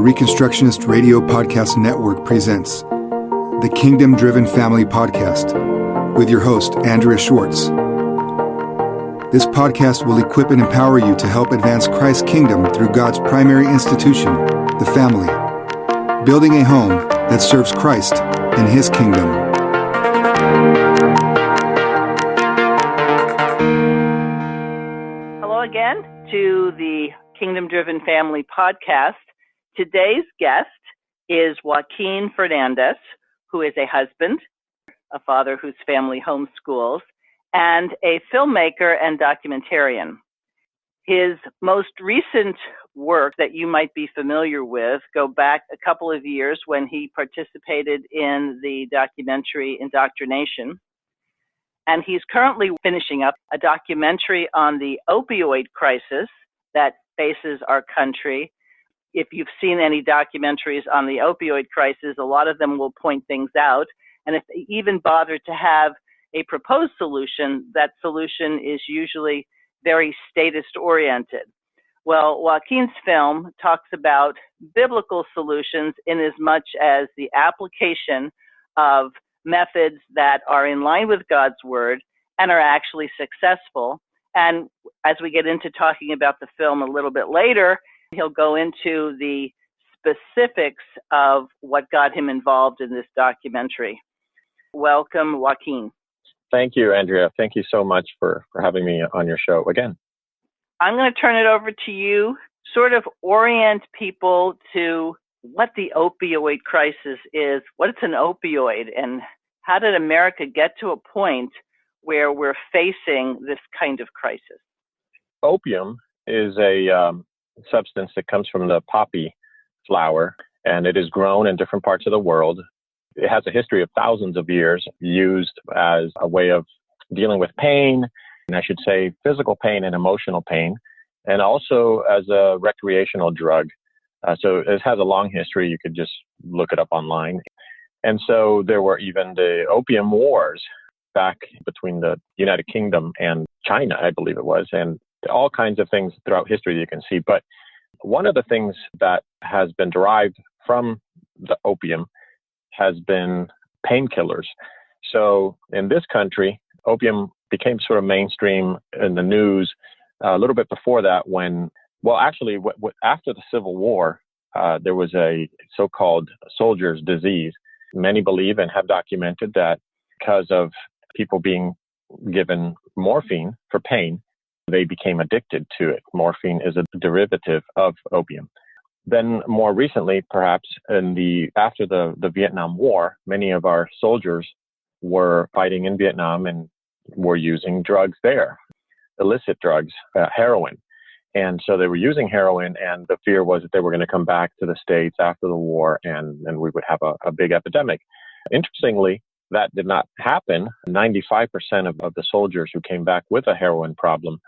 Reconstructionist Radio Podcast Network presents the Kingdom Driven Family Podcast with your host, Andrea Schwartz. This podcast will equip and empower you to help advance Christ's kingdom through God's primary institution, the family, building a home that serves Christ and His kingdom. Hello again to the Kingdom Driven Family Podcast. Today's guest is Joaquin Fernandez, who is a husband, a father whose family homeschools, and a filmmaker and documentarian. His most recent work that you might be familiar with go back a couple of years when he participated in the documentary Indoctrination. And he's currently finishing up a documentary on the opioid crisis that faces our country. If you've seen any documentaries on the opioid crisis, a lot of them will point things out. And if they even bother to have a proposed solution, that solution is usually very statist-oriented. Well, Joaquin's film talks about biblical solutions in as much as the application of methods that are in line with God's word and are actually successful. And as we get into talking about the film a little bit later, he'll go into the specifics of what got him involved in this documentary. Welcome, Joaquin. Thank you, Andrea. Thank you so much for having me on your show again. I'm going to turn it over to you, sort of orient people to what the opioid crisis is, what it's an opioid, and how did America get to a point where we're facing this kind of crisis? Opium is a substance that comes from the poppy flower, and it is grown in different parts of the world. It has a history of thousands of years, used as a way of dealing with pain, and I should say physical pain and emotional pain, and also as a recreational drug. So it has a long history. You could just look it up online. And so there were even the opium wars back between the United Kingdom and China, I believe it was, and all kinds of things throughout history you can see. But one of the things that has been derived from the opium has been painkillers. So in this country, opium became sort of mainstream in the news a little bit before that when, well, actually, after the Civil War, there was a so-called soldier's disease. Many believe and have documented that because of people being given morphine for pain, they became addicted to it. Morphine is a derivative of opium. Then more recently, perhaps after the Vietnam War, many of our soldiers were fighting in Vietnam and were using drugs there, illicit drugs, heroin. And so they were using heroin, and the fear was that they were going to come back to the States after the war and we would have a big epidemic. Interestingly, that did not happen. 95% of the soldiers who came back with a heroin problem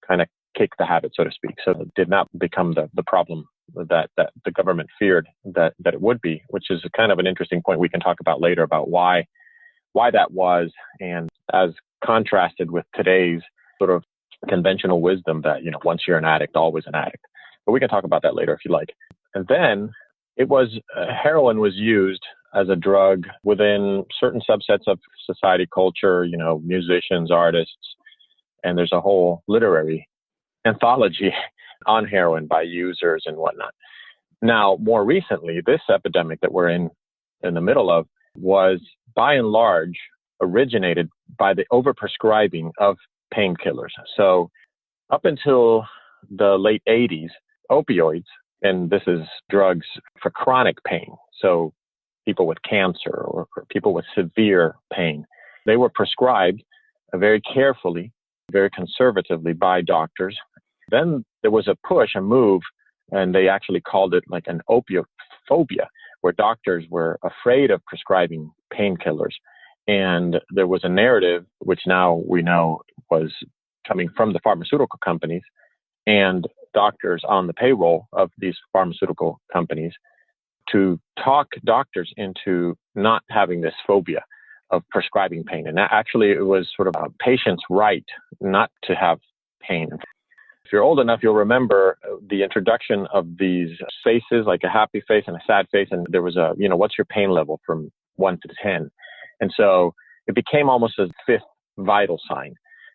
kind of kicked the habit, so to speak. So it did not become the problem that the government feared that it would be, which is kind of an interesting point we can talk about later about why that was, and as contrasted with today's sort of conventional wisdom that, once you're an addict, always an addict. But we can talk about that later if you like. And then heroin was used as a drug within certain subsets of society, culture, musicians, artists, and there's a whole literary anthology on heroin by users and whatnot. Now, more recently, this epidemic that we're in the middle of was by and large originated by the overprescribing of painkillers. So up until the late 80s, opioids, and this is drugs for chronic pain, so people with cancer or people with severe pain, they were prescribed very carefully, very conservatively by doctors. Then there was a move, and they actually called it like an opiophobia, where doctors were afraid of prescribing painkillers. And there was a narrative, which now we know was coming from the pharmaceutical companies and doctors on the payroll of these pharmaceutical companies, to talk doctors into not having this phobia of prescribing pain. And actually, it was sort of a patient's right not to have pain. If you're old enough, you'll remember the introduction of these faces, like a happy face and a sad face. And there was a, what's your pain level from 1 to 10? And so it became almost a fifth vital sign.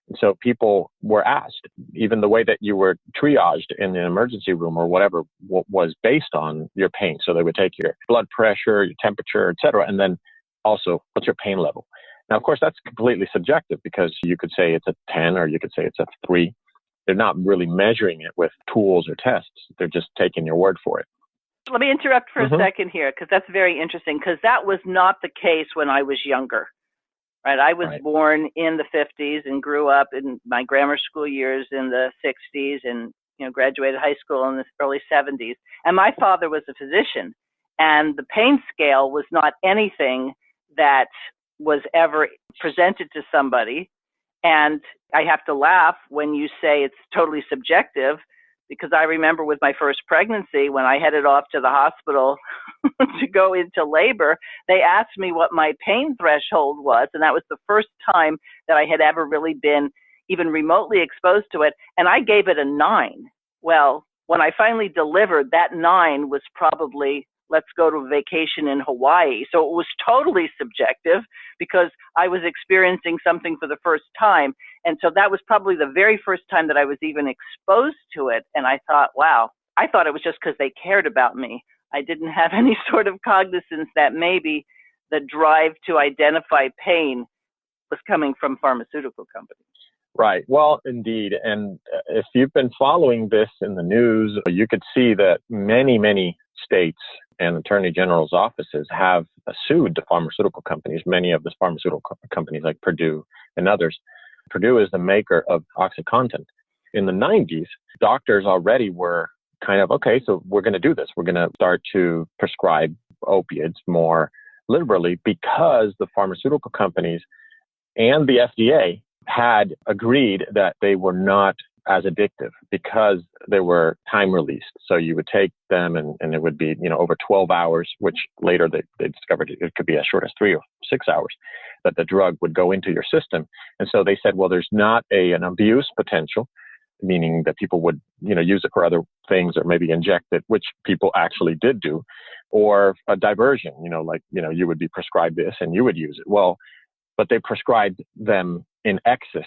And so people were asked, even the way that you were triaged in an emergency room or whatever was based on your pain. So they would take your blood pressure, your temperature, et cetera, and then also what's your pain level. Now, of course, that's completely subjective because you could say it's a 10 or you could say it's a 3. They're not really measuring it with tools or tests. They're just taking your word for it. Let me interrupt for a second here because that's very interesting because that was not the case when I was younger. Right, I was born in the 50s and grew up in my grammar school years in the 60s and graduated high school in the early 70s. And my father was a physician, and the pain scale was not anything that was ever presented to somebody. And I have to laugh when you say it's totally subjective, because I remember with my first pregnancy, when I headed off to the hospital to go into labor, they asked me what my pain threshold was. And that was the first time that I had ever really been even remotely exposed to it. And I gave it a 9. Well, when I finally delivered, that 9 was probably, let's go to a vacation in Hawaii. So it was totally subjective because I was experiencing something for the first time. And so that was probably the very first time that I was even exposed to it. And I thought, wow, I thought it was just because they cared about me. I didn't have any sort of cognizance that maybe the drive to identify pain was coming from pharmaceutical companies. Right. Well, indeed. And if you've been following this in the news, you could see that many states and attorney general's offices have sued the pharmaceutical companies, many of the pharmaceutical companies like Purdue and others. Purdue is the maker of OxyContin. In the 90s, doctors already were kind of, okay, so we're going to do this. We're going to start to prescribe opiates more liberally because the pharmaceutical companies and the FDA had agreed that they were not as addictive because they were time released. So you would take them and it would be, over 12 hours, which later they discovered it could be as short as 3 or 6 hours that the drug would go into your system. And so they said, well, there's not an abuse potential, meaning that people would, use it for other things or maybe inject it, which people actually did do, or a diversion, you would be prescribed this and you would use it. Well, but they prescribed them in excess.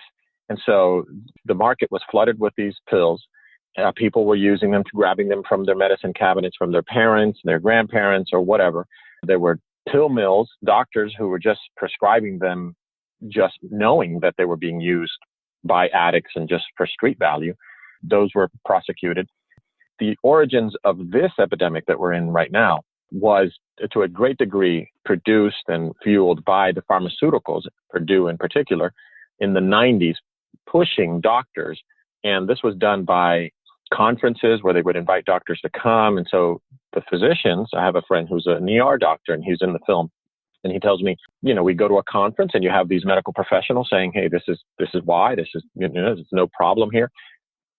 And so the market was flooded with these pills. People were using them, grabbing them from their medicine cabinets, from their parents, their grandparents, or whatever. There were pill mills, doctors who were just prescribing them, just knowing that they were being used by addicts and just for street value. Those were prosecuted. The origins of this epidemic that we're in right now was to a great degree produced and fueled by the pharmaceuticals, Purdue in particular, in the 90s, pushing doctors. And this was done by conferences where they would invite doctors to come. And so the physicians, I have a friend who's an ER doctor and he's in the film. And he tells me, we go to a conference and you have these medical professionals saying, hey, this is why, there's no problem here.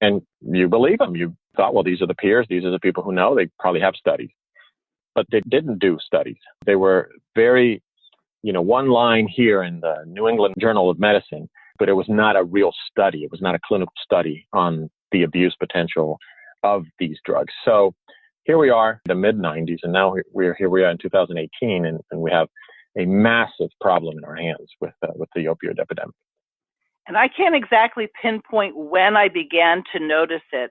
And you believe them. You thought, well, these are the peers. These are the people who know. They probably have studies. But they didn't do studies. They were very, one line here in the New England Journal of Medicine, but it was not a real study. It was not a clinical study on the abuse potential of these drugs. So here we are, the mid-90s, and now we are in 2018, and we have a massive problem in our hands with the opioid epidemic. And I can't exactly pinpoint when I began to notice it.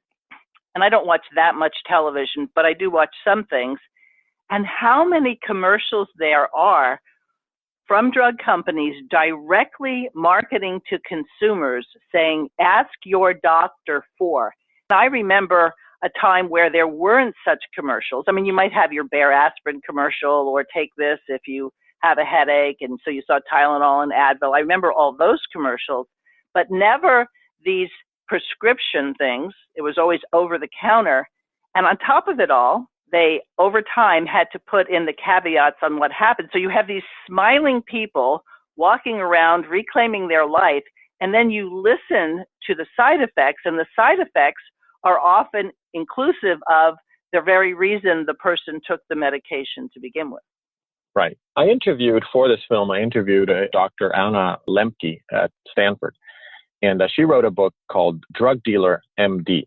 And I don't watch that much television, but I do watch some things. And how many commercials there are from drug companies directly marketing to consumers saying, ask your doctor for. I remember a time where there weren't such commercials. I mean, you might have your Bare aspirin commercial or take this if you have a headache. And so you saw Tylenol and Advil. I remember all those commercials, but never these prescription things. It was always over the counter. And on top of it all, they, over time, had to put in the caveats on what happened. So you have these smiling people walking around, reclaiming their life, and then you listen to the side effects, and the side effects are often inclusive of the very reason the person took the medication to begin with. Right. For this film, I interviewed Dr. Anna Lemke at Stanford. And she wrote a book called Drug Dealer MD.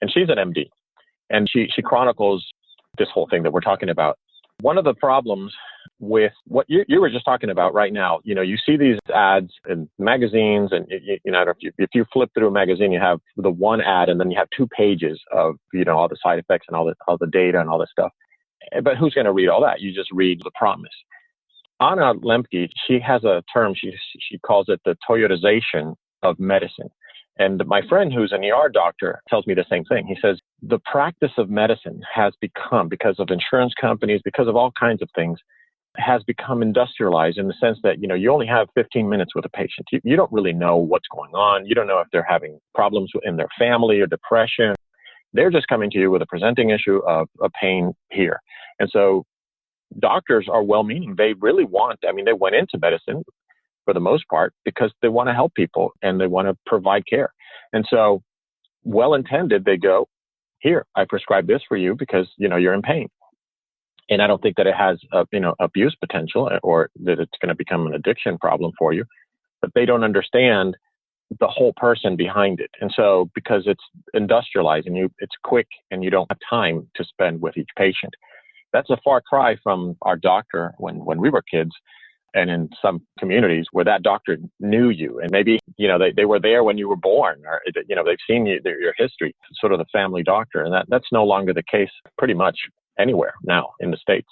And she's an MD. And she chronicles this whole thing that we're talking about. One of the problems with what you were just talking about right now, you see these ads in magazines, and if you flip through a magazine, you have the one ad, and then you have 2 pages of all the side effects and all the data and all this stuff. But who's going to read all that? You just read the promise. Anna Lembke, she has a term. She calls it the Toyotization of medicine. And my friend who's an ER doctor tells me the same thing. He says the practice of medicine has become, because of insurance companies, because of all kinds of things, has become industrialized in the sense that, you only have 15 minutes with a patient. You don't really know what's going on. You don't know if they're having problems in their family or depression. They're just coming to you with a presenting issue of a pain here. And so doctors are well-meaning. They really they went into medicine for the most part because they want to help people and they want to provide care. And so well-intended, they go, here, I prescribe this for you because, you're in pain. And I don't think that it has, abuse potential or that it's going to become an addiction problem for you, but they don't understand the whole person behind it. And so because it's industrialized and it's quick and you don't have time to spend with each patient, that's a far cry from our doctor when we were kids. And in some communities where that doctor knew you and maybe, they were there when you were born or, they've seen your history, sort of the family doctor. And that's no longer the case pretty much anywhere now in the States.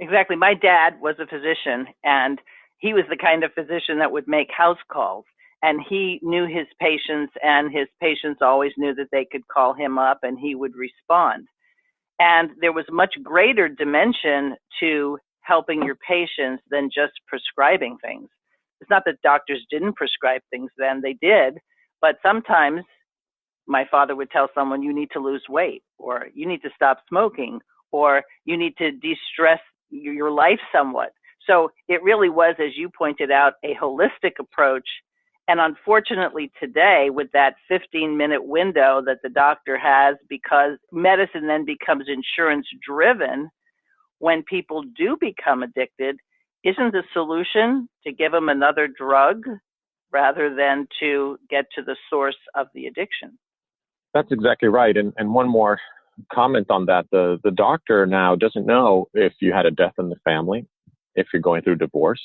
Exactly. My dad was a physician, and he was the kind of physician that would make house calls. And he knew his patients, and his patients always knew that they could call him up and he would respond. And there was much greater dimension to helping your patients than just prescribing things. It's not that doctors didn't prescribe things then, they did, but sometimes my father would tell someone, you need to lose weight, or you need to stop smoking, or you need to de-stress your life somewhat. So it really was, as you pointed out, a holistic approach. And unfortunately today, with that 15-minute window that the doctor has, because medicine then becomes insurance driven, when people do become addicted, isn't the solution to give them another drug rather than to get to the source of the addiction? That's exactly right. And one more comment on that. The doctor now doesn't know if you had a death in the family, if you're going through divorce,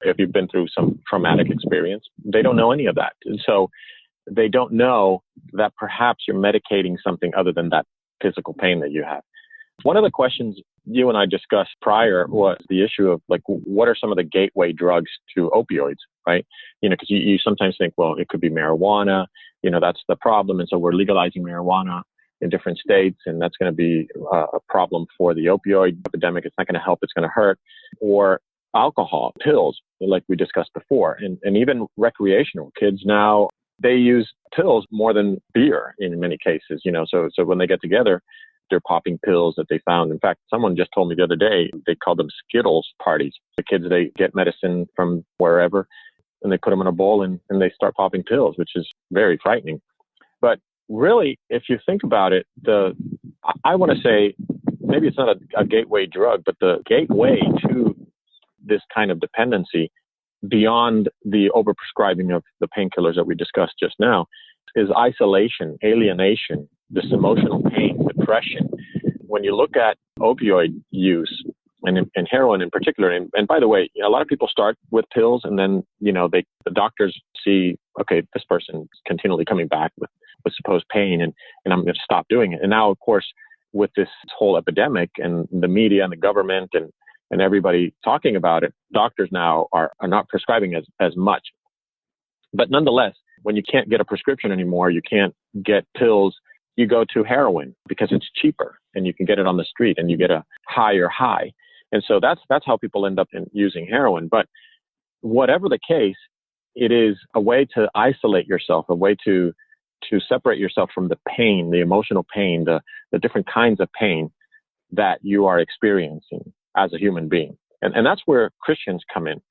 if you've been through some traumatic experience. They don't know any of that. And so they don't know that perhaps you're medicating something other than that physical pain that you have. One of the questions you and I discussed prior was the issue of what are some of the gateway drugs to opioids, right? Because you sometimes think, well, it could be marijuana, that's the problem. And so we're legalizing marijuana in different states, and that's going to be a problem for the opioid epidemic. It's not going to help, it's going to hurt. Or alcohol, pills, like we discussed before, and even recreational. Kids now, they use pills more than beer in many cases, so when they get together, they're popping pills that they found. In fact, someone just told me the other day, they call them Skittles parties. The kids, they get medicine from wherever and they put them in a bowl and they start popping pills, which is very frightening. But really, if you think about it, I want to say maybe it's not a gateway drug, but the gateway to this kind of dependency beyond the overprescribing of the painkillers that we discussed just now is isolation, alienation, this emotional pain, depression. When you look at opioid use and heroin in particular, and by the way, a lot of people start with pills and then, the doctors see, okay, this person is continually coming back with supposed pain and I'm going to stop doing it. And now, of course, with this whole epidemic and the media and the government and everybody talking about it, doctors now are not prescribing as much. But nonetheless, when you can't get a prescription anymore, you can't get pills, you go to heroin because it's cheaper and you can get it on the street and you get a higher high. And so that's how people end up using heroin. But whatever the case, it is a way to isolate yourself, a way to separate yourself from the pain, the emotional pain, the different kinds of pain that you are experiencing as a human being. And that's where Christians come in,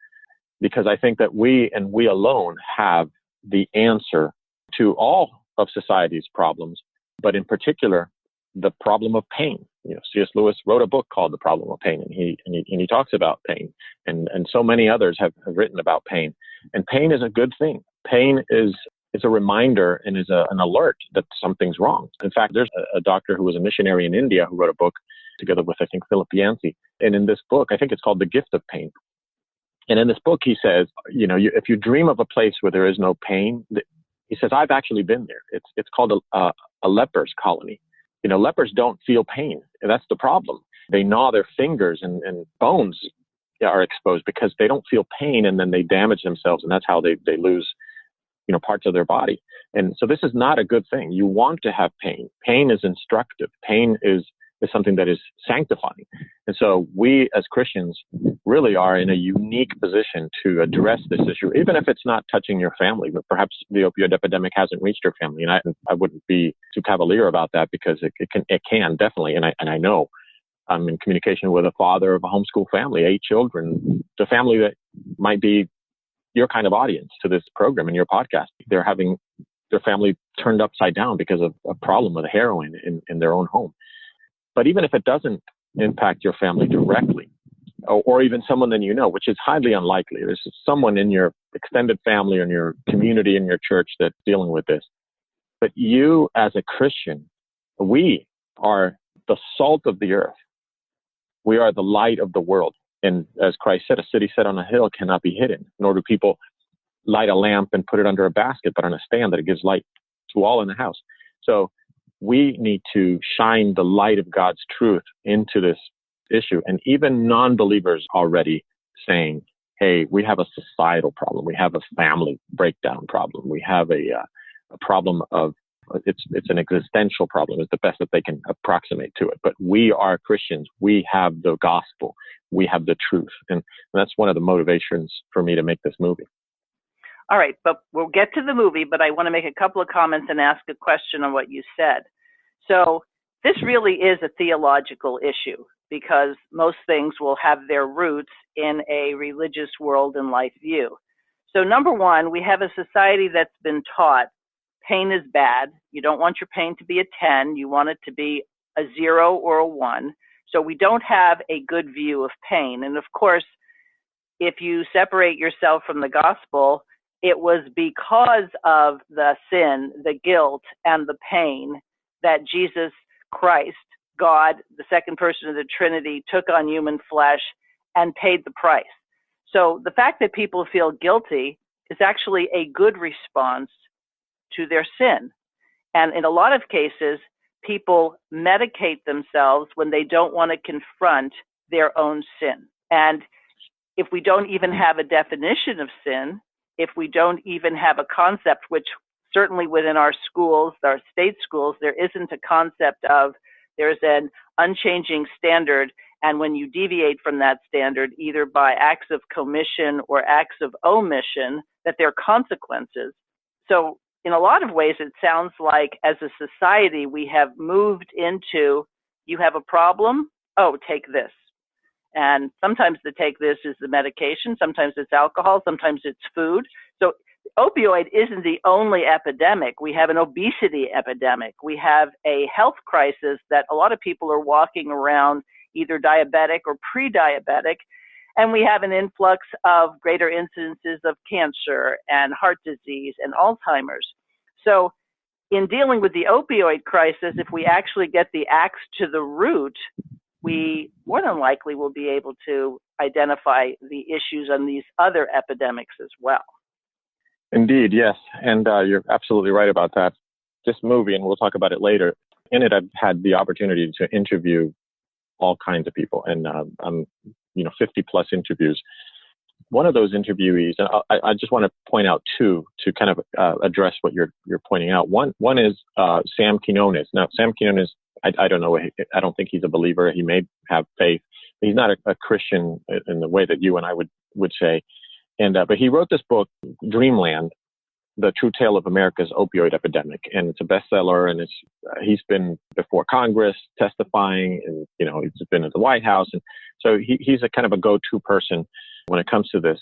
because I think that we alone have the answer to all of society's problems, but in particular, the problem of pain. C.S. Lewis wrote a book called The Problem of Pain, and he talks about pain, and so many others have written about pain. And pain is a good thing. Pain is it's a reminder and is an alert that something's wrong. In fact, there's a doctor who was a missionary in India who wrote a book together with, I think, Philip Yancey. And in this book, I think it's called The Gift of Pain. And in this book, he says, if you dream of a place where there is no pain, he says, I've actually been there. It's called a leper's colony. Lepers don't feel pain. And that's the problem. They gnaw their fingers and bones are exposed because they don't feel pain, and then they damage themselves. And that's how they lose, parts of their body. And so this is not a good thing. You want to have pain. Pain is instructive. Pain is something that is sanctifying. And so we as Christians really are in a unique position to address this issue, even if it's not touching your family. But perhaps the opioid epidemic hasn't reached your family. And I wouldn't be too cavalier about that, because it can definitely. And I know I'm in communication with a father of a homeschool family, 8 children, the family that might be your kind of audience to this program and your podcast. They're having their family turned upside down because of a problem with heroin in their own home. But even if it doesn't impact your family directly, or even someone that you know, which is highly unlikely, there's someone in your extended family or in your community, in your church that's dealing with this. But you as a Christian, we are the salt of the earth. We are the light of the world. And as Christ said, a city set on a hill cannot be hidden, nor do people light a lamp and put it under a basket, but on a stand that it gives light to all in the house. So we need to shine the light of God's truth into this issue. And even non-believers already saying, hey, we have a societal problem. We have a family breakdown problem. We have a problem of, it's an existential problem is the best that they can approximate to it. But we are Christians. We have the gospel. We have the truth. And that's one of the motivations for me to make this movie. All right, but we'll get to the movie, but I want to make a couple of comments and ask a question on what you said. So this really is a theological issue, because most things will have their roots in a religious world and life view. So number one, we have a society that's been taught pain is bad. You don't want your pain to be a 10. You want it to be a 0 or a 1. So we don't have a good view of pain. And of course, if you separate yourself from the gospel, it was because of the sin, the guilt, and the pain that Jesus Christ, God, the second person of the Trinity, took on human flesh and paid the price. So the fact that people feel guilty is actually a good response to their sin. And in a lot of cases, people medicate themselves when they don't want to confront their own sin. And if we don't even have a definition of sin, if we don't even have a concept, which certainly within our schools, our state schools, there isn't a concept of there's an unchanging standard, and when you deviate from that standard, either by acts of commission or acts of omission, that there are consequences. So in a lot of ways, it sounds like as a society, we have moved into, you have a problem? Oh, take this. And sometimes the take this is the medication, sometimes it's alcohol, sometimes it's food. So opioid isn't the only epidemic. We have an obesity epidemic. We have a health crisis that a lot of people are walking around either diabetic or pre-diabetic. And we have an influx of greater incidences of cancer and heart disease and Alzheimer's. So in dealing with the opioid crisis, if we actually get the axe to the root, we more than likely will be able to identify the issues on these other epidemics as well. Indeed, yes. And you're absolutely right about that. This movie, and we'll talk about it later, in it I've had the opportunity to interview all kinds of people, and I'm 50 plus interviews. One of those interviewees, and I just want to point out two to kind of address what you're pointing out. One is Sam Quinones. Now, Sam Quinones, I don't know. I don't think he's a believer. He may have faith. He's not a Christian in the way that you and I would say. And but he wrote this book, Dreamland: The True Tale of America's Opioid Epidemic, and it's a bestseller. And he's been before Congress testifying, and he's been at the White House, and so he's a kind of a go-to person when it comes to this.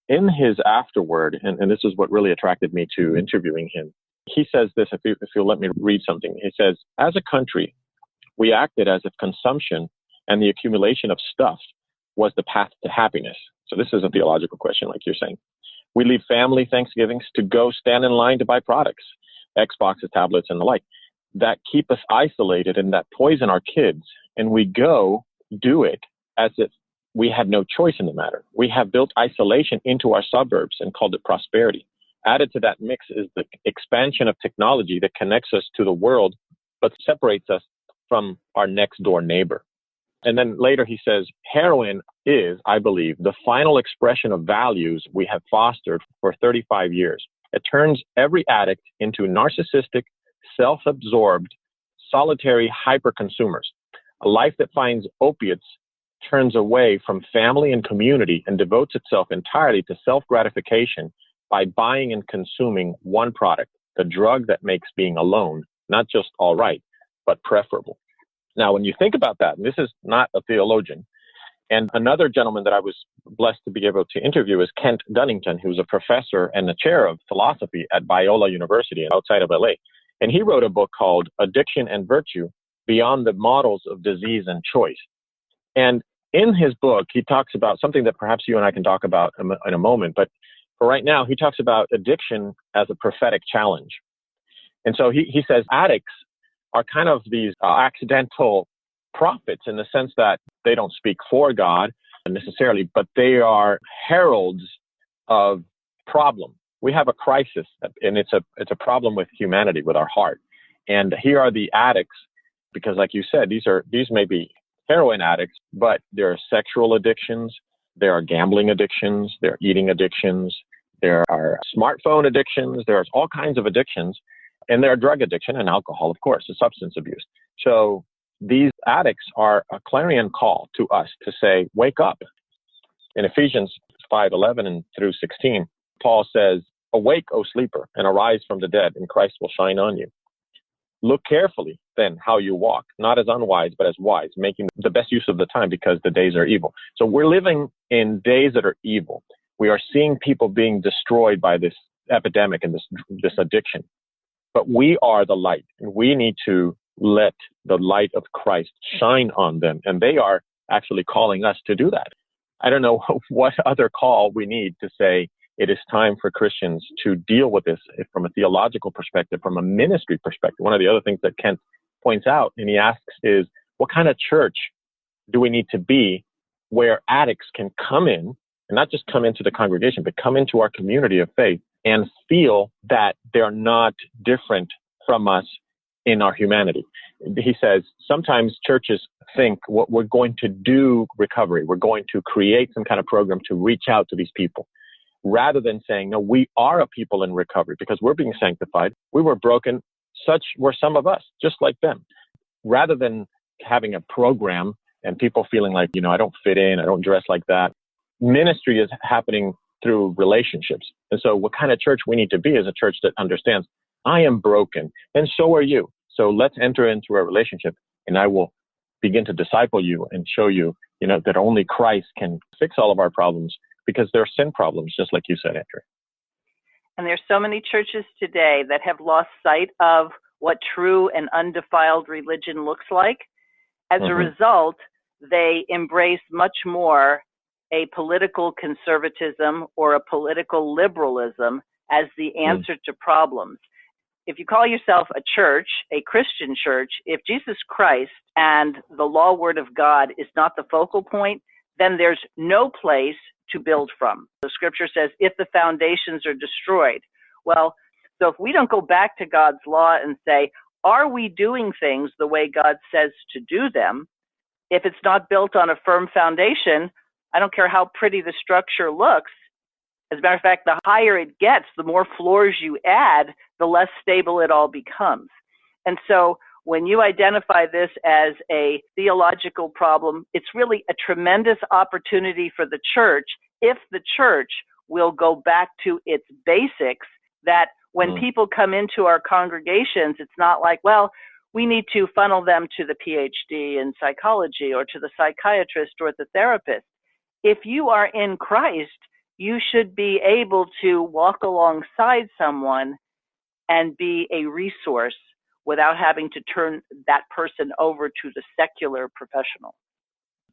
In his afterword, and this is what really attracted me to interviewing him. He says this, if you'll let me read something. He says, as a country, we acted as if consumption and the accumulation of stuff was the path to happiness. So this is a theological question, like you're saying. We leave family Thanksgivings to go stand in line to buy products, Xboxes, tablets, and the like, that keep us isolated and that poison our kids. And we go do it as if we had no choice in the matter. We have built isolation into our suburbs and called it prosperity. Added to that mix is the expansion of technology that connects us to the world, but separates us from our next door neighbor. And then later he says, heroin is, I believe, the final expression of values we have fostered for 35 years. It turns every addict into narcissistic, self-absorbed, solitary hyper-consumers. A life that finds opiates turns away from family and community and devotes itself entirely to self-gratification by buying and consuming one product, the drug that makes being alone not just all right, but preferable. Now, when you think about that, and this is not a theologian, and another gentleman that I was blessed to be able to interview is Kent Dunnington, who's a professor and the chair of philosophy at Biola University outside of LA. And he wrote a book called Addiction and Virtue, Beyond the Models of Disease and Choice. And in his book, he talks about something that perhaps you and I can talk about in a moment. But for right now, he talks about addiction as a prophetic challenge. And so he says addicts are kind of these accidental prophets in the sense that they don't speak for God necessarily, but they are heralds of problem. We have a crisis, and it's a problem with humanity, with our heart. And here are the addicts, because like you said, these may be heroin addicts, but there are sexual addictions, there are gambling addictions, there are eating addictions, there are smartphone addictions, there's all kinds of addictions. And there are drug addiction and alcohol, of course, and substance abuse. So these addicts are a clarion call to us to say, wake up. In Ephesians 5:11 and through 16, Paul says, awake, O sleeper, and arise from the dead, and Christ will shine on you. Look carefully, then, how you walk, not as unwise, but as wise, making the best use of the time because the days are evil. So we're living in days that are evil. We are seeing people being destroyed by this epidemic and this addiction. But we are the light, and we need to let the light of Christ shine on them. And they are actually calling us to do that. I don't know what other call we need to say it is time for Christians to deal with this from a theological perspective, from a ministry perspective. One of the other things that Kent points out, and he asks, is what kind of church do we need to be where addicts can come in, and not just come into the congregation, but come into our community of faith and feel that they're not different from us in our humanity. He says, sometimes churches think what we're going to do recovery, we're going to create some kind of program to reach out to these people, rather than saying, no, we are a people in recovery because we're being sanctified. We were broken. Such were some of us, just like them. Rather than having a program and people feeling like, I don't fit in, I don't dress like that. Ministry is happening through relationships. And so what kind of church we need to be is a church that understands, I am broken, and so are you. So let's enter into a relationship, and I will begin to disciple you and show you, that only Christ can fix all of our problems, because they're sin problems, just like you said, Andrew. And there's so many churches today that have lost sight of what true and undefiled religion looks like. As a result, they embrace much more a political conservatism or a political liberalism as the answer to problems. If you call yourself a church, a Christian church, if Jesus Christ and the law word of God is not the focal point, then there's no place to build from. The scripture says, if the foundations are destroyed. Well, so if we don't go back to God's law and say, are we doing things the way God says to do them? If it's not built on a firm foundation, I don't care how pretty the structure looks. As a matter of fact, the higher it gets, the more floors you add, the less stable it all becomes. And so when you identify this as a theological problem, it's really a tremendous opportunity for the church if the church will go back to its basics, that when people come into our congregations, it's not like, well, we need to funnel them to the PhD in psychology or to the psychiatrist or the therapist. If you are in Christ, you should be able to walk alongside someone and be a resource without having to turn that person over to the secular professional.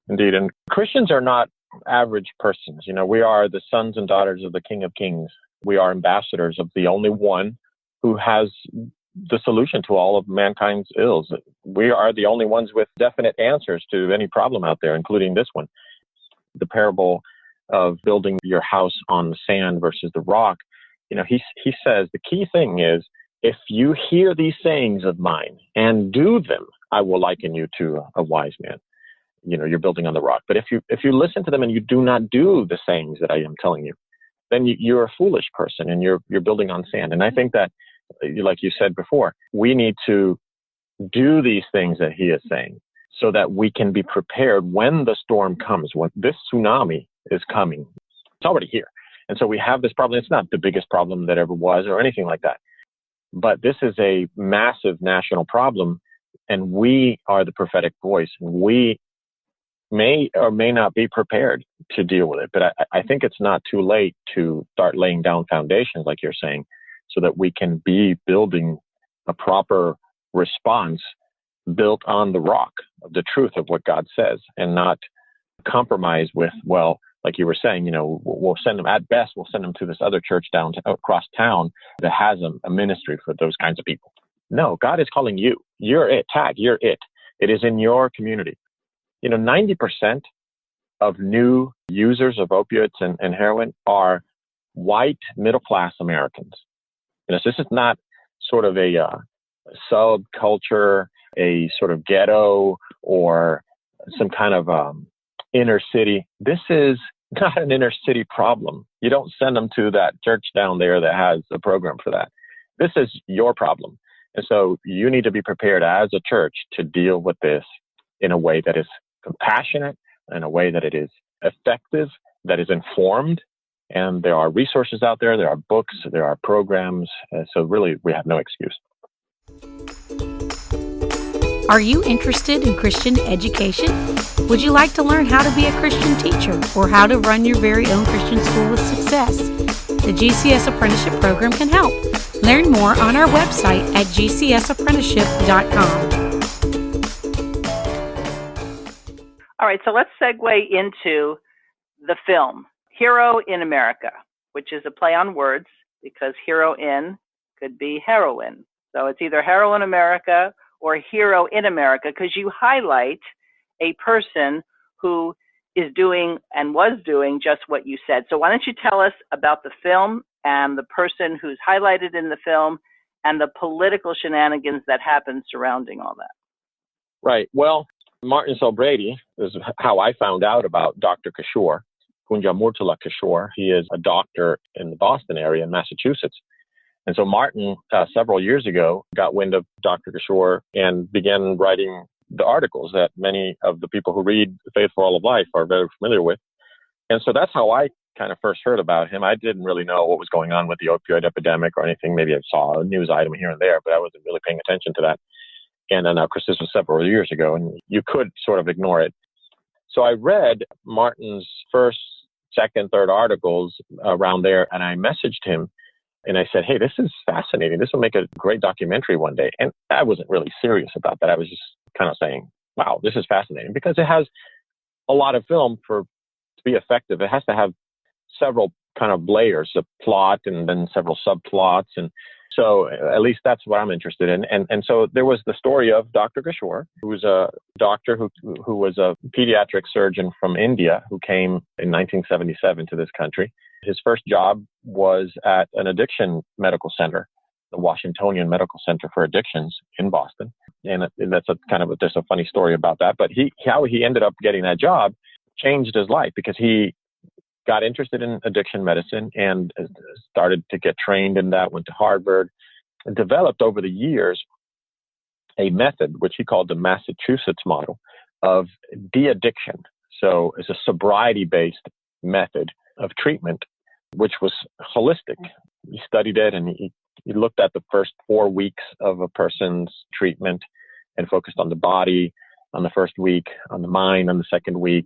Indeed. And Christians are not average persons. We are the sons and daughters of the King of Kings. We are ambassadors of the only one who has the solution to all of mankind's ills. We are the only ones with definite answers to any problem out there, including this one. The parable of building your house on the sand versus the rock. He says the key thing is, if you hear these sayings of mine and do them, I will liken you to a wise man. You're building on the rock. But if you listen to them and you do not do the sayings that I am telling you, then you're a foolish person and you're building on sand. And I think that, like you said before, we need to do these things that he is saying so that we can be prepared when the storm comes, when this tsunami is coming. It's already here. And so we have this problem. It's not the biggest problem that ever was or anything like that. But this is a massive national problem, and we are the prophetic voice. We may or may not be prepared to deal with it. But I think it's not too late to start laying down foundations, like you're saying, so that we can be building a proper response built on the rock of the truth of what God says, and not compromise with, well, like you were saying, we'll send them, at best, we'll send them to this other church across town that has a ministry for those kinds of people. No, God is calling you. You're it. You're it. It is in your community. 90% of new users of opioids and heroin are white middle-class Americans. So this is not sort of a subculture, a sort of ghetto, or some kind of inner city. This is not an inner city problem. You don't send them to that church down there that has a program for that. This is your problem. And so you need to be prepared as a church to deal with this in a way that is compassionate, in a way that it is effective, that is informed. And there are resources out there. There are books. There are programs. So really, we have no excuse. Are you interested in Christian education? Would you like to learn how to be a Christian teacher or how to run your very own Christian school with success? The GCS Apprenticeship Program can help. Learn more on our website at gcsapprenticeship.com. All right, so let's segue into the film, Hero in America, which is a play on words because heroine could be heroine. So it's either Hero in America or Hero in America, because you highlight a person who is doing and was doing just what you said. So why don't you tell us about the film and the person who's highlighted in the film and the political shenanigans that happen surrounding all that? Right. Well, Martin Selbrede is how I found out about Dr. Kishore, Kunjamurtala Kishore. He is a doctor in the Boston area in Massachusetts. And so Martin, several years ago, got wind of Dr. Kishore and began writing the articles that many of the people who read Faith for All of Life are very familiar with. And so that's how I kind of first heard about him. I didn't really know what was going on with the opioid epidemic or anything. Maybe I saw a news item here and there, but I wasn't really paying attention to that. And then, of course, this was several years ago, and you could sort of ignore it. So I read Martin's first, second, third articles around there, and I messaged him. And I said, hey, this is fascinating. This will make a great documentary one day. And I wasn't really serious about that. I was just kind of saying, wow, this is fascinating, because it has a lot of film to be effective. It has to have several kind of layers, a plot and then several subplots. And so at least that's what I'm interested in. And so there was the story of Dr. Kishore, who was a doctor who was a pediatric surgeon from India who came in 1977 to this country. His first job was at an addiction medical center, the Washingtonian Medical Center for Addictions in Boston. And that's there's a funny story about that. But how he ended up getting that job changed his life, because he got interested in addiction medicine and started to get trained in that, went to Harvard, and developed over the years a method, which he called the Massachusetts model of de-addiction. So it's a sobriety-based method of treatment, which was holistic. He studied it, and he looked at the first 4 weeks of a person's treatment and focused on the body on the first week, on the mind on the second week,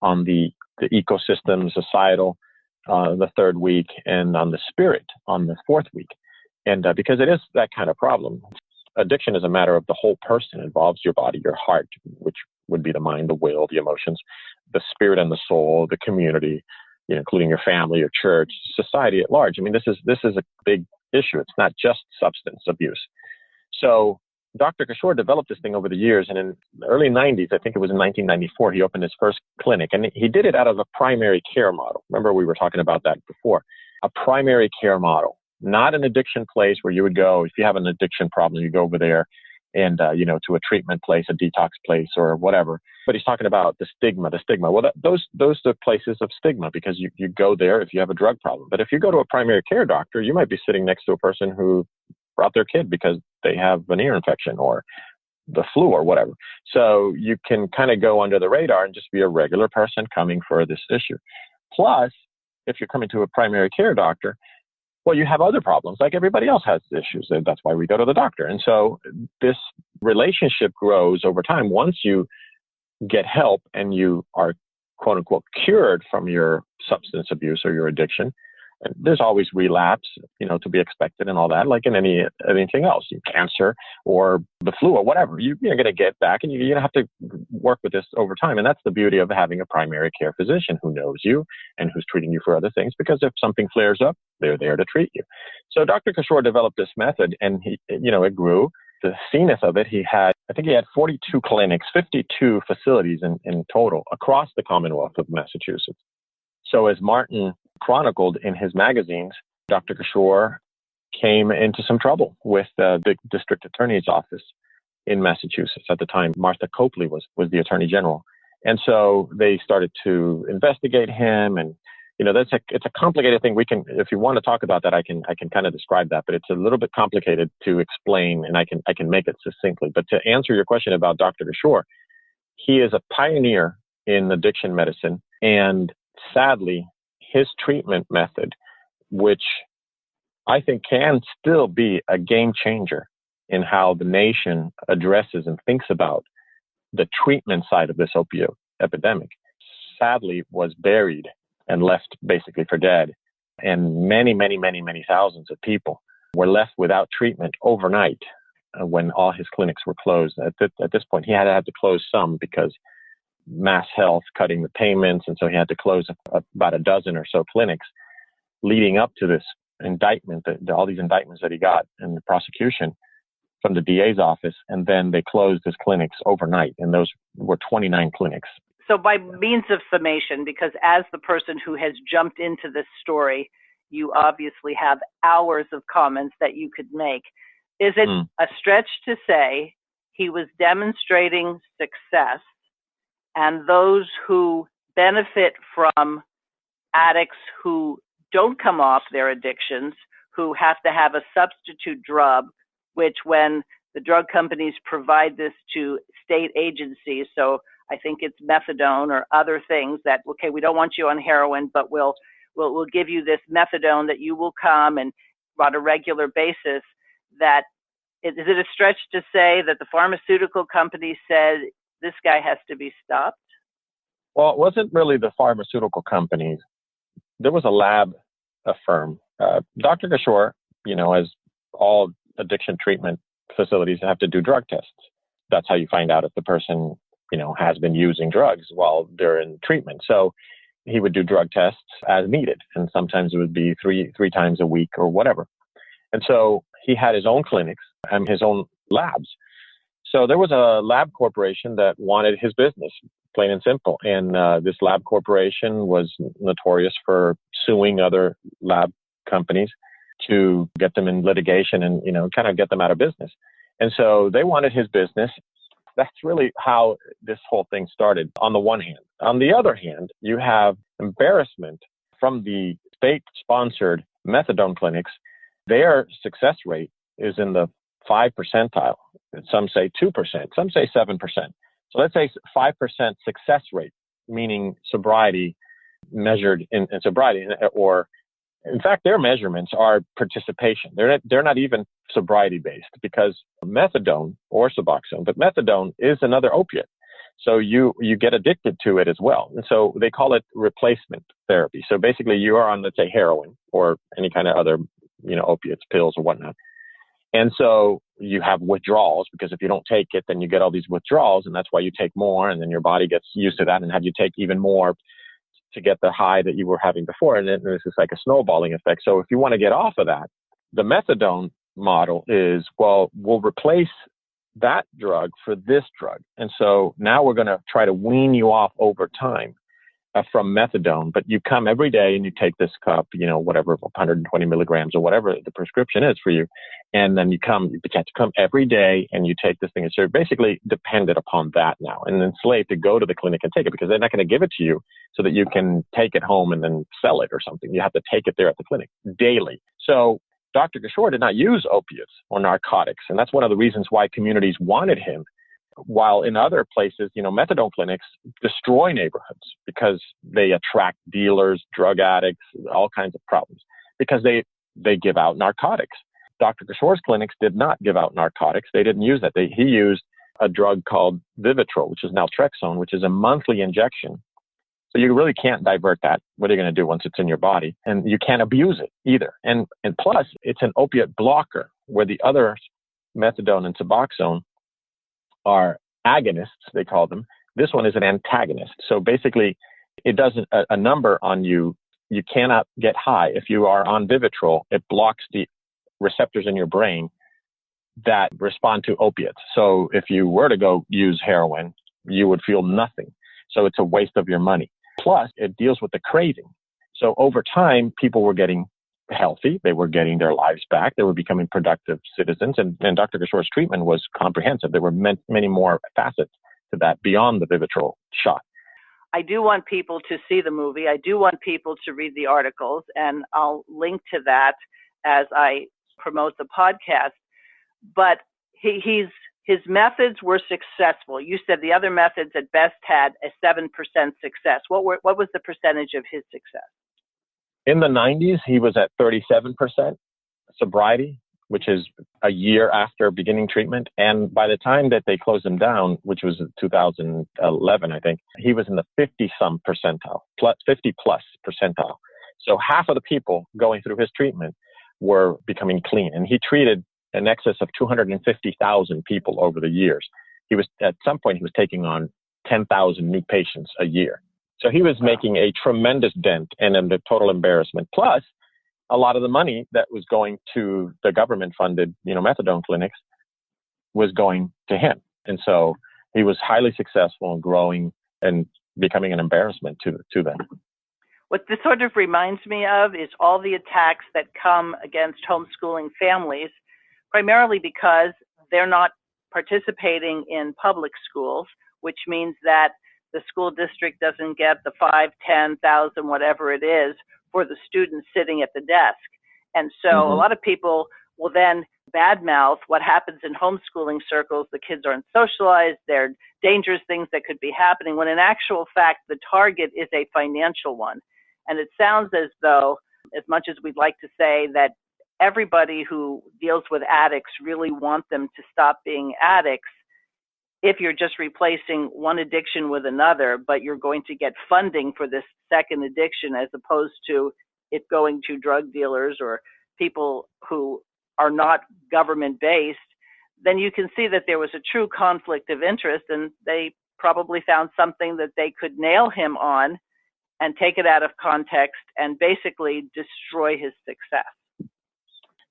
on the ecosystem, societal, the third week, and on the spirit on the fourth week. And because it is that kind of problem, addiction is a matter of the whole person. It involves your body, your heart, which would be the mind, the will, the emotions, the spirit and the soul, the community, including your family, your church, society at large. I mean, this is a big issue. It's not just substance abuse. So Dr. Kishore developed this thing over the years, and in the early 90s, I think it was in 1994, he opened his first clinic, and he did it out of a primary care model. Remember, we were talking about that before. A primary care model, not an addiction place where you would go, if you have an addiction problem, you go over there and, to a treatment place, a detox place or whatever. But he's talking about the stigma. Well, those are places of stigma because you go there if you have a drug problem. But if you go to a primary care doctor, you might be sitting next to a person who brought their kid because they have an ear infection or the flu or whatever. So you can kind of go under the radar and just be a regular person coming for this issue. Plus, if you're coming to a primary care doctor, well, you have other problems like everybody else has issues. And that's why we go to the doctor. And so this relationship grows over time. Once you get help and you are, quote unquote, cured from your substance abuse or your addiction, and there's always relapse, to be expected and all that, like in anything else, cancer or the flu or whatever. You're going to get back, and you have to work with this over time. And that's the beauty of having a primary care physician who knows you and who's treating you for other things, because if something flares up, they're there to treat you. So Dr. Kishore developed this method, and it grew. The zenith of it, he had 42 clinics, 52 facilities in total across the Commonwealth of Massachusetts. So as Martin chronicled in his magazines, Dr. Kishore came into some trouble with the district attorney's office in Massachusetts. At the time, Martha Copley was the attorney general. And so they started to investigate him. And, it's a complicated thing. We can, if you want to talk about that, I can kind of describe that, but it's a little bit complicated to explain, and I can make it succinctly. But to answer your question about Dr. Kishore, he is a pioneer in addiction medicine, and sadly, his treatment method, which I think can still be a game changer in how the nation addresses and thinks about the treatment side of this opioid epidemic, sadly was buried and left basically for dead. And many, many, many, many thousands of people were left without treatment overnight when all his clinics were closed. At this point, he had to close some because Mass Health cutting the payments, and so he had to close about a dozen or so clinics leading up to this indictment, all these indictments that he got in the prosecution from the DA's office, and then they closed his clinics overnight, and those were 29 clinics. So by means of summation, because as the person who has jumped into this story, you obviously have hours of comments that you could make. Is it a stretch to say he was demonstrating success, and those who benefit from addicts who don't come off their addictions, who have to have a substitute drug, which when the drug companies provide this to state agencies, so I think it's methadone or other things that, okay, we don't want you on heroin, but we'll give you this methadone that you will come and on a regular basis. That is it a stretch to say that the pharmaceutical company said this guy has to be stopped? Well, it wasn't really the pharmaceutical companies. There was a firm. Dr. Kishore, as all addiction treatment facilities have to do drug tests. That's how you find out if the person, has been using drugs while they're in treatment. So he would do drug tests as needed. And sometimes it would be three times a week or whatever. And so he had his own clinics and his own labs. So there was a lab corporation that wanted his business, plain and simple. And this lab corporation was notorious for suing other lab companies to get them in litigation and, kind of get them out of business. And so they wanted his business. That's really how this whole thing started, on the one hand. On the other hand, you have embarrassment from the state-sponsored methadone clinics. Their success rate is in the 5 percentile. Some say 2%, some say 7%. So let's say 5% success rate, meaning sobriety measured in sobriety, or in fact, their measurements are participation. They're not even sobriety based, because methadone or Suboxone, but methadone is another opiate. So you get addicted to it as well. And so they call it replacement therapy. So basically you are on, let's say, heroin or any kind of other, opiates, pills or whatnot. And so you have withdrawals, because if you don't take it, then you get all these withdrawals, and that's why you take more, and then your body gets used to that and have you take even more to get the high that you were having before. And then this is like a snowballing effect. So if you want to get off of that, the methadone model is, well, we'll replace that drug for this drug. And so now we're going to try to wean you off over time from methadone, but you come every day and you take this cup, whatever, 120 milligrams or whatever the prescription is for you. And then you have to come every day and you take this thing. And so you're basically dependent upon that now and enslaved to go to the clinic and take it, because they're not going to give it to you so that you can take it home and then sell it or something. You have to take it there at the clinic daily. So Dr. Kishore did not use opiates or narcotics. And that's one of the reasons why communities wanted him. While in other places, methadone clinics destroy neighborhoods because they attract dealers, drug addicts, all kinds of problems, because they give out narcotics. Dr. Kishore's clinics did not give out narcotics. They didn't use that. He used a drug called Vivitrol, which is naltrexone, which is a monthly injection. So you really can't divert that. What are you going to do once it's in your body? And you can't abuse it either. And plus, it's an opiate blocker, where the other methadone and Suboxone are agonists, they call them. This one is an antagonist. So basically, it does a number on you. You cannot get high. If you are on Vivitrol, it blocks the receptors in your brain that respond to opiates. So if you were to go use heroin, you would feel nothing. So it's a waste of your money. Plus, it deals with the craving. So over time, people were getting healthy. They were getting their lives back. They were becoming productive citizens. And Dr. Kishore's treatment was comprehensive. There were many more facets to that beyond the Vivitrol shot. I do want people to see the movie. I do want people to read the articles, and I'll link to that as I promote the podcast. But his methods were successful. You said the other methods at best had a 7% success. What was the percentage of his success? In the 90s, he was at 37% sobriety, which is a year after beginning treatment. And by the time that they closed him down, which was 2011, I think, he was in the 50-some percentile, 50-plus percentile. So half of the people going through his treatment were becoming clean. And he treated in excess of 250,000 people over the years. At some point, he was taking on 10,000 new patients a year. So he was making a tremendous dent in the total embarrassment. Plus, a lot of the money that was going to the government-funded, methadone clinics was going to him. And so he was highly successful in growing and becoming an embarrassment to them. What this sort of reminds me of is all the attacks that come against homeschooling families, primarily because they're not participating in public schools, which means that the school district doesn't get the 5, 10,000, whatever it is, for the students sitting at the desk. And so a lot of people will then badmouth what happens in homeschooling circles. The kids aren't socialized. There are dangerous things that could be happening, when in actual fact, the target is a financial one. And it sounds as though, as much as we'd like to say that everybody who deals with addicts really want them to stop being addicts, if you're just replacing one addiction with another, but you're going to get funding for this second addiction as opposed to it going to drug dealers or people who are not government-based, then you can see that there was a true conflict of interest, and they probably found something that they could nail him on and take it out of context and basically destroy his success.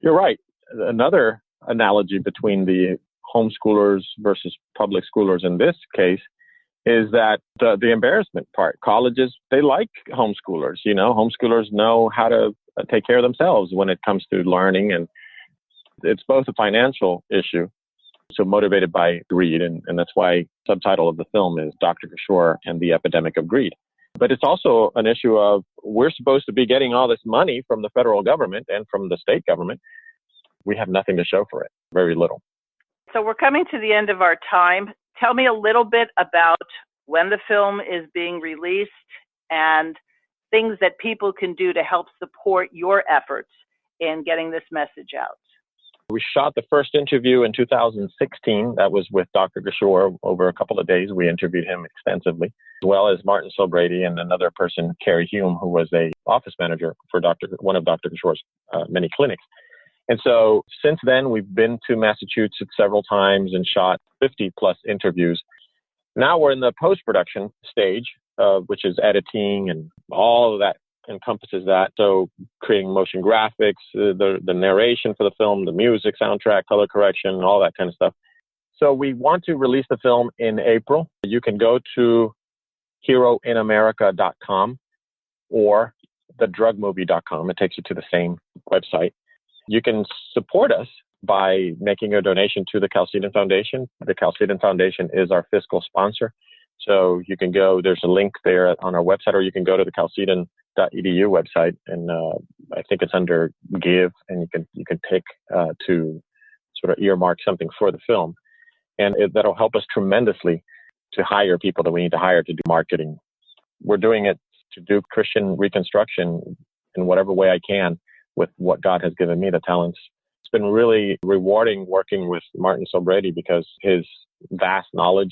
You're right. Another analogy between the homeschoolers versus public schoolers in this case is that the embarrassment part. Colleges, they like homeschoolers. Homeschoolers know how to take care of themselves when it comes to learning, and it's both a financial issue, so motivated by greed, and that's why the subtitle of the film is Dr. Kishore and the Epidemic of Greed. But it's also an issue of, we're supposed to be getting all this money from the federal government and from the state government. We have nothing to show for it, very little. So we're coming to the end of our time. Tell me a little bit about when the film is being released and things that people can do to help support your efforts in getting this message out. We shot the first interview in 2016. That was with Dr. Kishore. Over a couple of days, we interviewed him extensively, as well as Martin Silbrady and another person, Carrie Hume, who was a office manager for one of Dr. Kishore's many clinics. And so since then, we've been to Massachusetts several times and shot 50 plus interviews. Now we're in the post-production stage, which is editing, and all of that encompasses that. So creating motion graphics, the narration for the film, the music, soundtrack, color correction, all that kind of stuff. So we want to release the film in April. You can go to heroinamerica.com or thedrugmovie.com. It takes you to the same website. You can support us by making a donation to the Chalcedon Foundation. The Chalcedon Foundation is our fiscal sponsor. So you can go, there's a link there on our website, or you can go to the chalcedon.edu website, and I think it's under Give, and you can pick to sort of earmark something for the film. And that'll help us tremendously to hire people that we need to hire to do marketing. We're doing it to do Christian reconstruction in whatever way I can with what God has given me, the talents. It's been really rewarding working with Martin Sobredi because his vast knowledge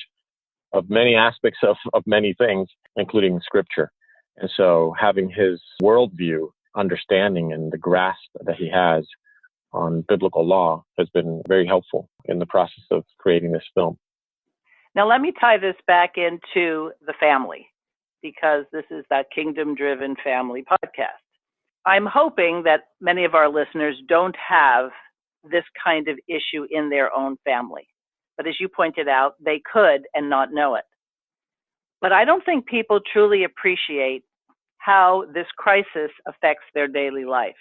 of many aspects of many things, including scripture. And so having his worldview, understanding, and the grasp that he has on biblical law has been very helpful in the process of creating this film. Now, let me tie this back into the family, because this is that kingdom-driven family podcast. I'm hoping that many of our listeners don't have this kind of issue in their own family. But as you pointed out, they could and not know it. But I don't think people truly appreciate how this crisis affects their daily life.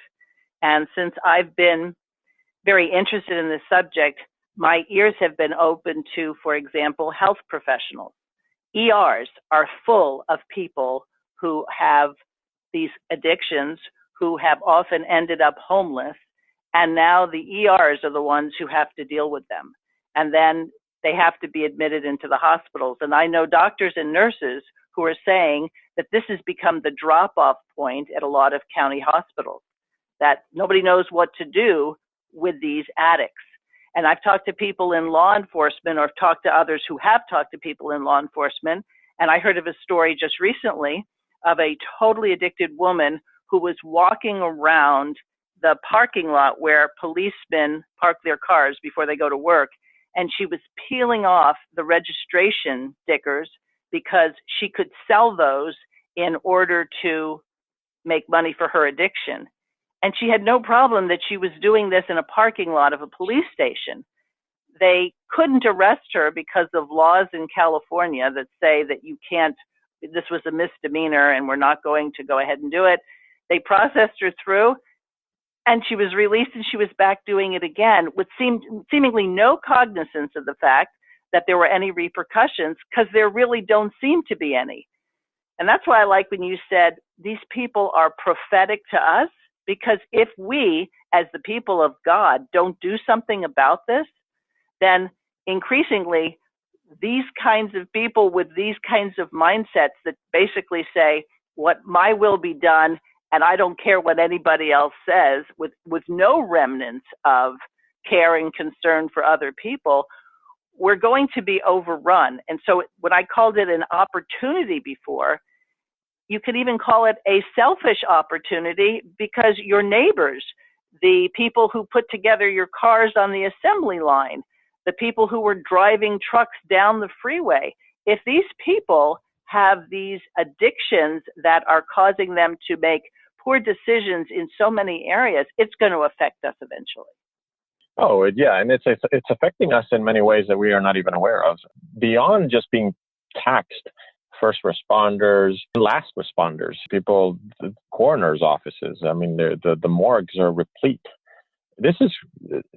And since I've been very interested in this subject, my ears have been open to, for example, health professionals. ERs are full of people who have these addictions, who have often ended up homeless, and now the ERs are the ones who have to deal with them. And then they have to be admitted into the hospitals. And I know doctors and nurses who are saying that this has become the drop-off point at a lot of county hospitals, that nobody knows what to do with these addicts. And I've talked to people in law enforcement, or I've talked to others who have talked to people in law enforcement, and I heard of a story just recently of a totally addicted woman who was walking around the parking lot where policemen park their cars before they go to work, and she was peeling off the registration stickers because she could sell those in order to make money for her addiction. And she had no problem that she was doing this in a parking lot of a police station. They couldn't arrest her because of laws in California that say that you can't, this was a misdemeanor and we're not going to go ahead and do it. They processed her through, and she was released, and she was back doing it again with seemingly no cognizance of the fact that there were any repercussions, because there really don't seem to be any. And that's why I like when you said these people are prophetic to us, because if we, as the people of God, don't do something about this, then increasingly these kinds of people with these kinds of mindsets that basically say, what my will be done, and I don't care what anybody else says, with no remnants of care and concern for other people, we're going to be overrun. And so when I called it an opportunity before, you could even call it a selfish opportunity, because your neighbors, the people who put together your cars on the assembly line, the people who were driving trucks down the freeway, if these people have these addictions that are causing them to make poor decisions in so many areas, it's going to affect us eventually. Oh, yeah. And it's affecting us in many ways that we are not even aware of. Beyond just being taxed, first responders, last responders, people, the coroner's offices. I mean, the morgues are replete. This is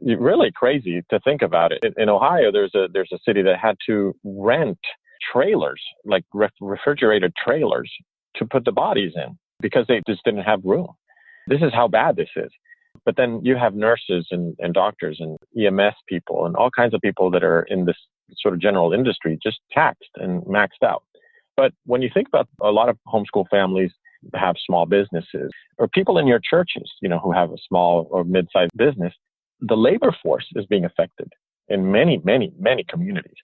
really crazy to think about it. In Ohio, there's a city that had to rent trailers, like refrigerated trailers, to put the bodies in because they just didn't have room. This is how bad this is. But then you have nurses and doctors and EMS people and all kinds of people that are in this sort of general industry just taxed and maxed out. But when you think about a lot of homeschool families have small businesses, or people in your churches, who have a small or mid-sized business, the labor force is being affected in many, many, many communities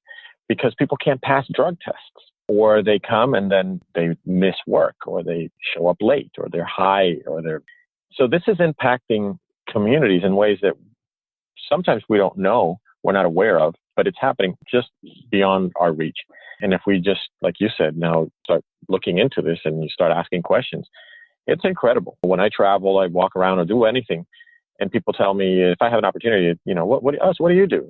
because people can't pass drug tests, or they come and then they miss work, or they show up late, or they're high, so this is impacting communities in ways that sometimes we don't know, we're not aware of, but it's happening just beyond our reach. And if we just, like you said, now start looking into this and you start asking questions, it's incredible. When I travel, I walk around or do anything, and people tell me if I have an opportunity, what do you do?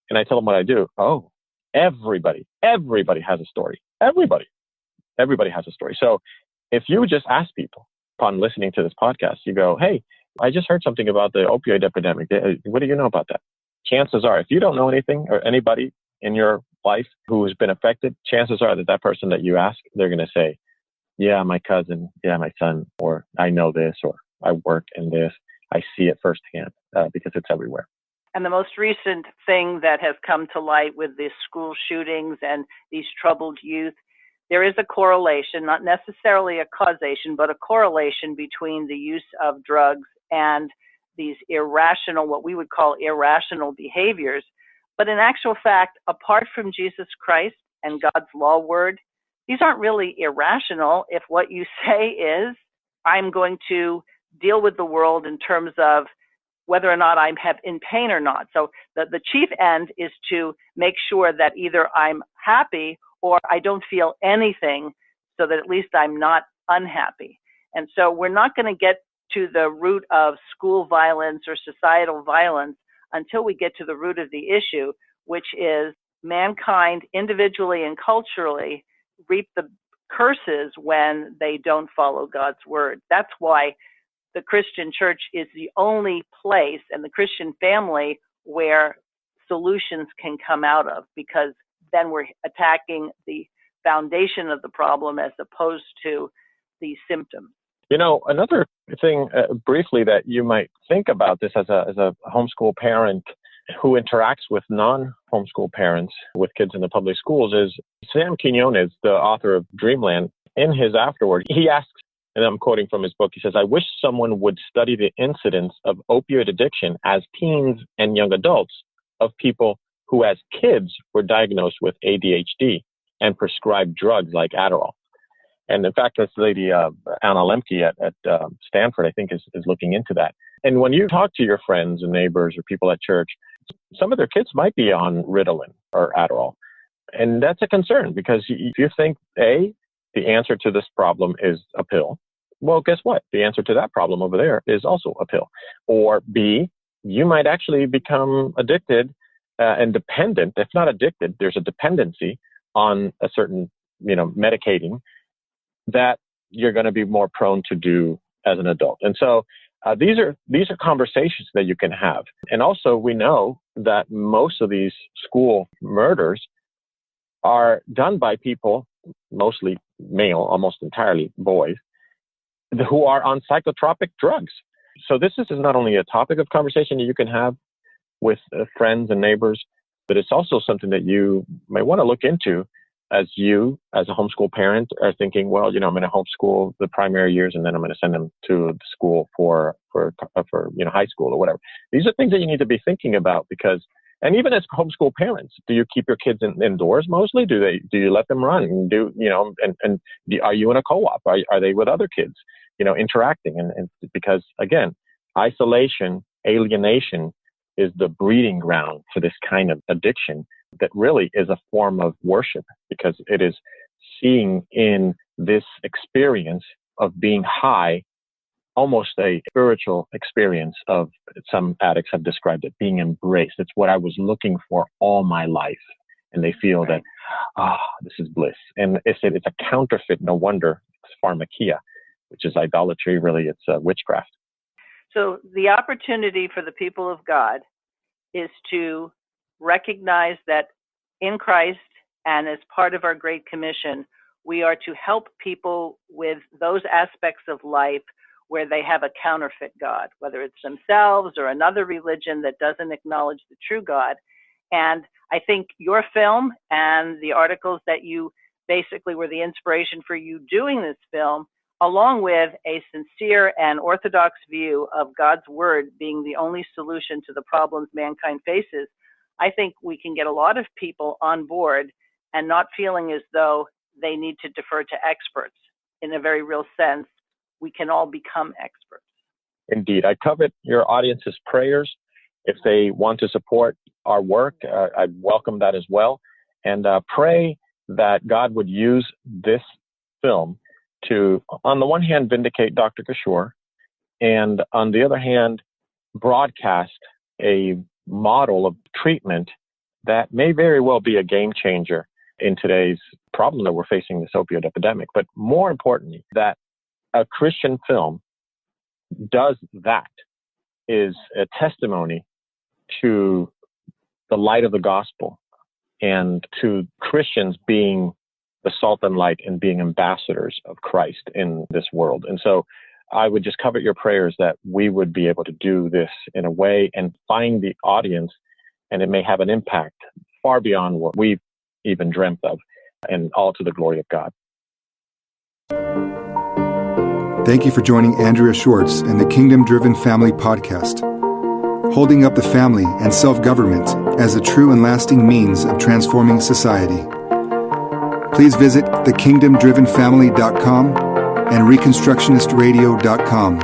And I tell them what I do. Oh, everybody has a story. Everybody has a story. So if you just ask people upon listening to this podcast, you go, hey, I just heard something about the opioid epidemic. What do you know about that? Chances are, if you don't know anything or anybody in your life who has been affected, chances are that person that you ask, they're going to say, yeah, my cousin, yeah, my son, or I know this, or I work in this. I see it firsthand because it's everywhere. And the most recent thing that has come to light with the school shootings and these troubled youth, there is a correlation, not necessarily a causation, but a correlation between the use of drugs and these irrational, what we would call irrational behaviors. But in actual fact, apart from Jesus Christ and God's law word, these aren't really irrational if what you say is, I'm going to deal with the world in terms of whether or not I'm in pain or not. So the chief end is to make sure that either I'm happy or I don't feel anything, so that at least I'm not unhappy. And so we're not going to get to the root of school violence or societal violence until we get to the root of the issue, which is mankind individually and culturally reap the curses when they don't follow God's word. That's why the Christian church is the only place, and the Christian family, where solutions can come out of, because then we're attacking the foundation of the problem as opposed to the symptoms. Another thing briefly that you might think about this as a homeschool parent who interacts with non-homeschool parents with kids in the public schools is Sam Quinones, the author of Dreamland. In his afterword, he asks, and I'm quoting from his book, he says, I wish someone would study the incidence of opioid addiction as teens and young adults of people who as kids were diagnosed with ADHD and prescribed drugs like Adderall. And in fact, this lady, Anna Lemke at Stanford, I think is looking into that. And when you talk to your friends and neighbors or people at church, some of their kids might be on Ritalin or Adderall. And that's a concern, because if you think, A, the answer to this problem is a pill, well, guess what? The answer to that problem over there is also a pill. Or B, you might actually become addicted and dependent. If not addicted, there's a dependency on a certain, medicating that you're going to be more prone to do as an adult. And so these are conversations that you can have. And also, we know that most of these school murders are done by people, mostly male, almost entirely boys, who are on psychotropic drugs. So this is not only a topic of conversation that you can have with friends and neighbors, but it's also something that you may want to look into as a homeschool parent, are thinking, well, I'm going to homeschool the primary years, and then I'm going to send them to the school for high school or whatever. These are things that you need to be thinking about, because, and even as homeschool parents, do you keep your kids indoors mostly? Do you let them run? Are you in a co-op? Are they with other kids, interacting? And because again, isolation, alienation is the breeding ground for this kind of addiction that really is a form of worship, because it is seeing in this experience of being high almost a spiritual experience of, some addicts have described it, being embraced. It's what I was looking for all my life. And they feel that, this is bliss. And it's a counterfeit, no wonder. It's pharmakia, which is idolatry. Really, it's witchcraft. So the opportunity for the people of God is to recognize that in Christ and as part of our Great Commission, we are to help people with those aspects of life where they have a counterfeit God, whether it's themselves or another religion that doesn't acknowledge the true God. And I think your film and the articles that you basically were the inspiration for you doing this film, along with a sincere and orthodox view of God's word being the only solution to the problems mankind faces, I think we can get a lot of people on board and not feeling as though they need to defer to experts. In a very real sense, we can all become experts. Indeed. I covet your audience's prayers If they want to support our work, I'd welcome that as well. And pray that God would use this film to, on the one hand, vindicate Dr. Kishore, and on the other hand, broadcast a model of treatment that may very well be a game changer in today's problem that we're facing, this opioid epidemic. But more importantly, that a Christian film does that is a testimony to the light of the gospel and to Christians being the salt and light and being ambassadors of Christ in this world. And so I would just covet your prayers that we would be able to do this in a way and find the audience, and it may have an impact far beyond what we've even dreamt of, and all to the glory of God. Thank you for joining Andrea Schwartz and the Kingdom Driven Family Podcast, holding up the family and self-government as a true and lasting means of transforming society. Please visit thekingdomdrivenfamily.com and reconstructionistradio.com